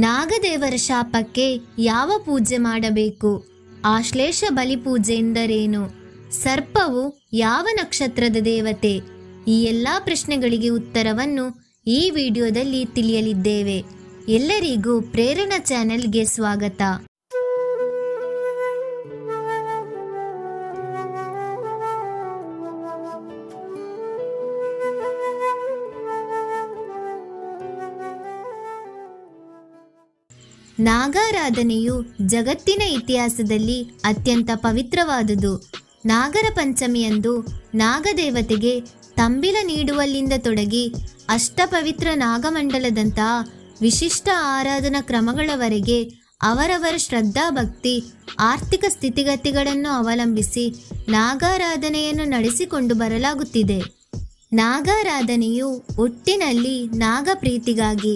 ನಾಗದೇವರ ಶಾಪಕ್ಕೆ ಯಾವ ಪೂಜೆ ಮಾಡಬೇಕು? ಆಶ್ಲೇಷ ಬಲಿಪೂಜೆ ಎಂದರೇನು? ಸರ್ಪವು ಯಾವ ನಕ್ಷತ್ರದ ದೇವತೆ? ಈ ಎಲ್ಲ ಪ್ರಶ್ನೆಗಳಿಗೆ ಉತ್ತರವನ್ನು ಈ ವಿಡಿಯೋದಲ್ಲಿ ತಿಳಿಯಲಿದ್ದೇವೆ. ಎಲ್ಲರಿಗೂ ಪ್ರೇರಣಾ ಚಾನೆಲ್ಗೆ ಸ್ವಾಗತ. ನಾಗಾರಾಧನೆಯು ಜಗತ್ತಿನ ಇತಿಹಾಸದಲ್ಲಿ ಅತ್ಯಂತ ಪವಿತ್ರವಾದುದು. ನಾಗರ ಪಂಚಮಿಯಂದು ನಾಗದೇವತೆಗೆ ತಂಬಿಲ ನೀಡುವಲ್ಲಿಂದ ತೊಡಗಿ ಅಷ್ಟಪವಿತ್ರ ನಾಗಮಂಡಲದಂತಹ ವಿಶಿಷ್ಟ ಆರಾಧನಾ ಕ್ರಮಗಳವರೆಗೆ ಅವರವರ ಶ್ರದ್ಧಾಭಕ್ತಿ ಆರ್ಥಿಕ ಸ್ಥಿತಿಗತಿಗಳನ್ನು ಅವಲಂಬಿಸಿ ನಾಗಾರಾಧನೆಯನ್ನು ನಡೆಸಿಕೊಂಡು ಬರಲಾಗುತ್ತಿದೆ. ನಾಗಾರಾಧನೆಯು ಒಟ್ಟಿನಲ್ಲಿ ನಾಗಪ್ರೀತಿಗಾಗಿ.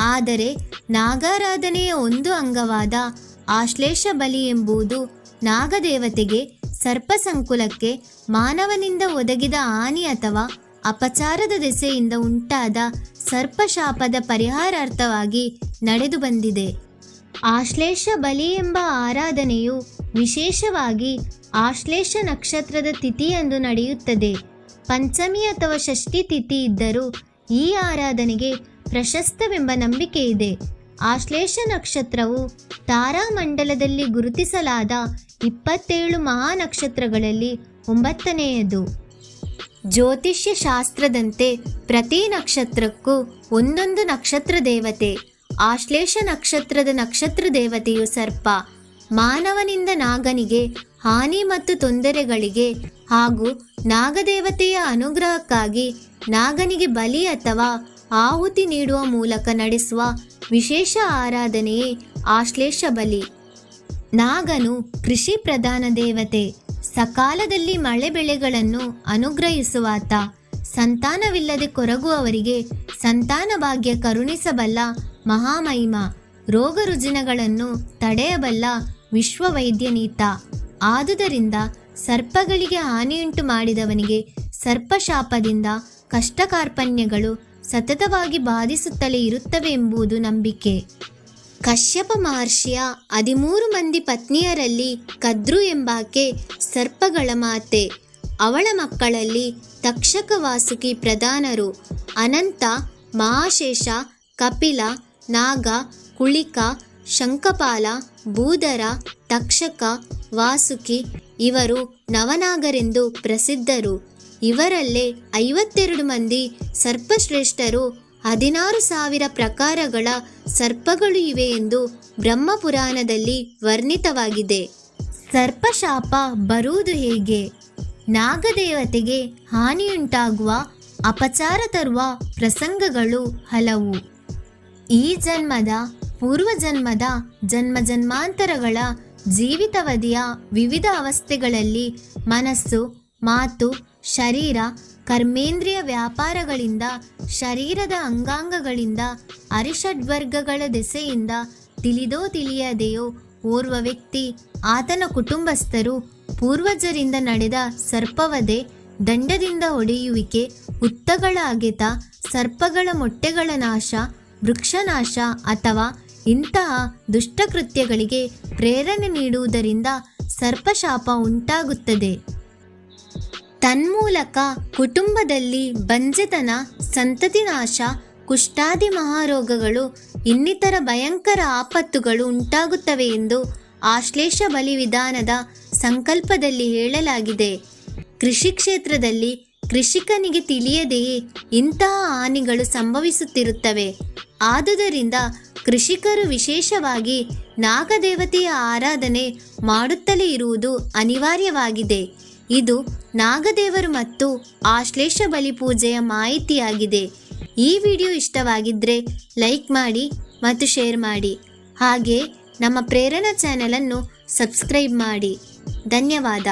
ಆದರೆ ನಾಗಾರಾಧನೆಯ ಒಂದು ಅಂಗವಾದ ಆಶ್ಲೇಷ ಬಲಿ ಎಂಬುದು ನಾಗದೇವತೆಗೆ ಸರ್ಪ ಸಂಕುಲಕ್ಕೆ ಮಾನವನಿಂದ ಒದಗಿದ ಹಾನಿ ಅಥವಾ ಅಪಚಾರದ ದೆಸೆಯಿಂದ ಉಂಟಾದ ಸರ್ಪಶಾಪದ ಪರಿಹಾರಾರ್ಥವಾಗಿ ನಡೆದು ಬಂದಿದೆ. ಆಶ್ಲೇಷ ಬಲಿ ಎಂಬ ಆರಾಧನೆಯು ವಿಶೇಷವಾಗಿ ಆಶ್ಲೇಷ ನಕ್ಷತ್ರದ ತಿಥಿಯಂದು ನಡೆಯುತ್ತದೆ. ಪಂಚಮಿ ಅಥವಾ ಷಷ್ಠಿ ತಿಥಿ ಇದ್ದರೂ ಈ ಆರಾಧನೆಗೆ ಪ್ರಶಸ್ತವೆಂಬ ನಂಬಿಕೆ ಇದೆ. ಆಶ್ಲೇಷ ನಕ್ಷತ್ರವು ತಾರಾಮಂಡಲದಲ್ಲಿ ಗುರುತಿಸಲಾದ 27 ಮಹಾನಕ್ಷತ್ರಗಳಲ್ಲಿ 9ನೆಯದು. ಜ್ಯೋತಿಷ್ಯ ಶಾಸ್ತ್ರದಂತೆ ಪ್ರತಿ ನಕ್ಷತ್ರಕ್ಕೂ ಒಂದೊಂದು ನಕ್ಷತ್ರ ದೇವತೆ. ಆಶ್ಲೇಷ ನಕ್ಷತ್ರದ ನಕ್ಷತ್ರ ದೇವತೆಯು ಸರ್ಪ. ಮಾನವನಿಂದ ನಾಗನಿಗೆ ಹಾನಿ ಮತ್ತು ತೊಂದರೆಗಳಿಗೆ ಹಾಗೂ ನಾಗದೇವತೆಯ ಅನುಗ್ರಹಕ್ಕಾಗಿ ನಾಗನಿಗೆ ಬಲಿ ಅಥವಾ ಆಹುತಿ ನೀಡುವ ಮೂಲಕ ನಡೆಸುವ ವಿಶೇಷ ಆರಾಧನೆಯೇ ಆಶ್ಲೇಷ ಬಲಿ. ನಾಗನು ಕೃಷಿ ಪ್ರಧಾನ ದೇವತೆ. ಸಕಾಲದಲ್ಲಿ ಮಳೆ ಬೆಳೆಗಳನ್ನು ಅನುಗ್ರಹಿಸುವಾತ. ಸಂತಾನವಿಲ್ಲದೆ ಕೊರಗುವವರಿಗೆ ಸಂತಾನ ಭಾಗ್ಯ ಕರುಣಿಸಬಲ್ಲ ಮಹಾಮಹಿಮ. ರೋಗ ರುಜಿನಗಳನ್ನು ತಡೆಯಬಲ್ಲ ವಿಶ್ವವೈದ್ಯನೀತ. ಆದುದರಿಂದ ಸರ್ಪಗಳಿಗೆ ಹಾನಿಯುಂಟು ಮಾಡಿದವನಿಗೆ ಸರ್ಪಶಾಪದಿಂದ ಕಷ್ಟ ಕಾರ್ಪಣ್ಯಗಳು ಸತತವಾಗಿ ಬಾಧಿಸುತ್ತಲೇ ಇರುತ್ತವೆ ಎಂಬುದು ನಂಬಿಕೆ. ಕಶ್ಯಪ ಮಹರ್ಷಿಯ 13 ಮಂದಿ ಪತ್ನಿಯರಲ್ಲಿ ಕದ್ರು ಎಂಬಾಕೆ ಸರ್ಪಗಳ ಮಾತೆ. ಅವಳ ಮಕ್ಕಳಲ್ಲಿ ತಕ್ಷಕ ವಾಸುಕಿ ಪ್ರಧಾನರು. ಅನಂತ, ಮಹಾಶೇಷ, ಕಪಿಲ, ನಾಗ, ಕುಳಿಕ, ಶಂಖಪಾಲ, ಭೂಧರ, ತಕ್ಷಕ, ವಾಸುಕಿ ಇವರು ನವನಾಗರೆಂದು ಪ್ರಸಿದ್ಧರು. ಇವರಲ್ಲೇ 52 ಮಂದಿ ಸರ್ಪಶ್ರೇಷ್ಠರು. 16,000 ಪ್ರಕಾರಗಳ ಸರ್ಪಗಳು ಇವೆ ಎಂದು ಬ್ರಹ್ಮಪುರಾಣದಲ್ಲಿ ವರ್ಣಿತವಾಗಿದೆ. ಸರ್ಪಶಾಪ ಬರುವುದು ಹೇಗೆ? ನಾಗದೇವತೆಗೆ ಹಾನಿಯುಂಟಾಗುವ ಅಪಚಾರ ತರುವ ಪ್ರಸಂಗಗಳು ಹಲವು. ಈ ಜನ್ಮದ ಪೂರ್ವಜನ್ಮದ ಜನ್ಮಾಂತರಗಳ ಜೀವಿತಾವಧಿಯ ವಿವಿಧ ಅವಸ್ಥೆಗಳಲ್ಲಿ ಮನಸ್ಸು, ಮಾತು, ಶರೀರ, ಕರ್ಮೇಂದ್ರಿಯ ವ್ಯಾಪಾರಗಳಿಂದ, ಶರೀರದ ಅಂಗಾಂಗಗಳಿಂದ, ಅರಿಷಡ್ವರ್ಗಗಳ ದೆಸೆಯಿಂದ ತಿಳಿದೋ ತಿಳಿಯದೆಯೋ ಓರ್ವ ವ್ಯಕ್ತಿ, ಆತನ ಕುಟುಂಬಸ್ಥರು ಪೂರ್ವಜರಿಂದ ನಡೆದ ಸರ್ಪವಧೆ, ದಂಡದಿಂದ ಹೊಡೆಯುವಿಕೆ, ಹುತ್ತಗಳ ಅಗೆತ, ಸರ್ಪಗಳ ಮೊಟ್ಟೆಗಳ ನಾಶ, ವೃಕ್ಷನಾಶ ಅಥವಾ ಇಂತಹ ದುಷ್ಟಕೃತ್ಯಗಳಿಗೆ ಪ್ರೇರಣೆ ನೀಡುವುದರಿಂದ ಸರ್ಪಶಾಪ ಉಂಟಾಗುತ್ತದೆ. ತನ್ಮೂಲಕ ಕುಟುಂಬದಲ್ಲಿ ಬಂಜೆತನ, ಸಂತತಿ ನಾಶ, ಕುಷ್ಠಾದಿ ಮಹಾರೋಗಗಳು ಇನ್ನಿತರ ಭಯಂಕರ ಆಪತ್ತುಗಳು ಉಂಟಾಗುತ್ತವೆ ಎಂದು ಆಶ್ಲೇಷ ಬಲಿ ವಿಧಾನದ ಸಂಕಲ್ಪದಲ್ಲಿ ಹೇಳಲಾಗಿದೆ. ಕೃಷಿ ಕ್ಷೇತ್ರದಲ್ಲಿ ಕೃಷಿಕನಿಗೆ ತಿಳಿಯದೆಯೇ ಇಂತಹ ಹಾನಿಗಳು ಸಂಭವಿಸುತ್ತಿರುತ್ತವೆ. ಆದುದರಿಂದ ಕೃಷಿಕರು ವಿಶೇಷವಾಗಿ ನಾಗದೇವತೆಯ ಆರಾಧನೆ ಮಾಡುತ್ತಲೇ ಇರುವುದು ಅನಿವಾರ್ಯವಾಗಿದೆ. ಇದು ನಾಗದೇವರು ಮತ್ತು ಆಶ್ಲೇಷ ಬಲಿ ಪೂಜೆಯ ಮಾಹಿತಿಯಾಗಿದೆ. ಈ ವಿಡಿಯೋ ಇಷ್ಟವಾಗಿದ್ದರೆ ಲೈಕ್ ಮಾಡಿ ಮತ್ತು ಶೇರ್ ಮಾಡಿ. ಹಾಗೆ ನಮ್ಮ ಪ್ರೇರಣಾ ಚಾನೆಲನ್ನು ಸಬ್ಸ್ಕ್ರೈಬ್ ಮಾಡಿ. ಧನ್ಯವಾದ.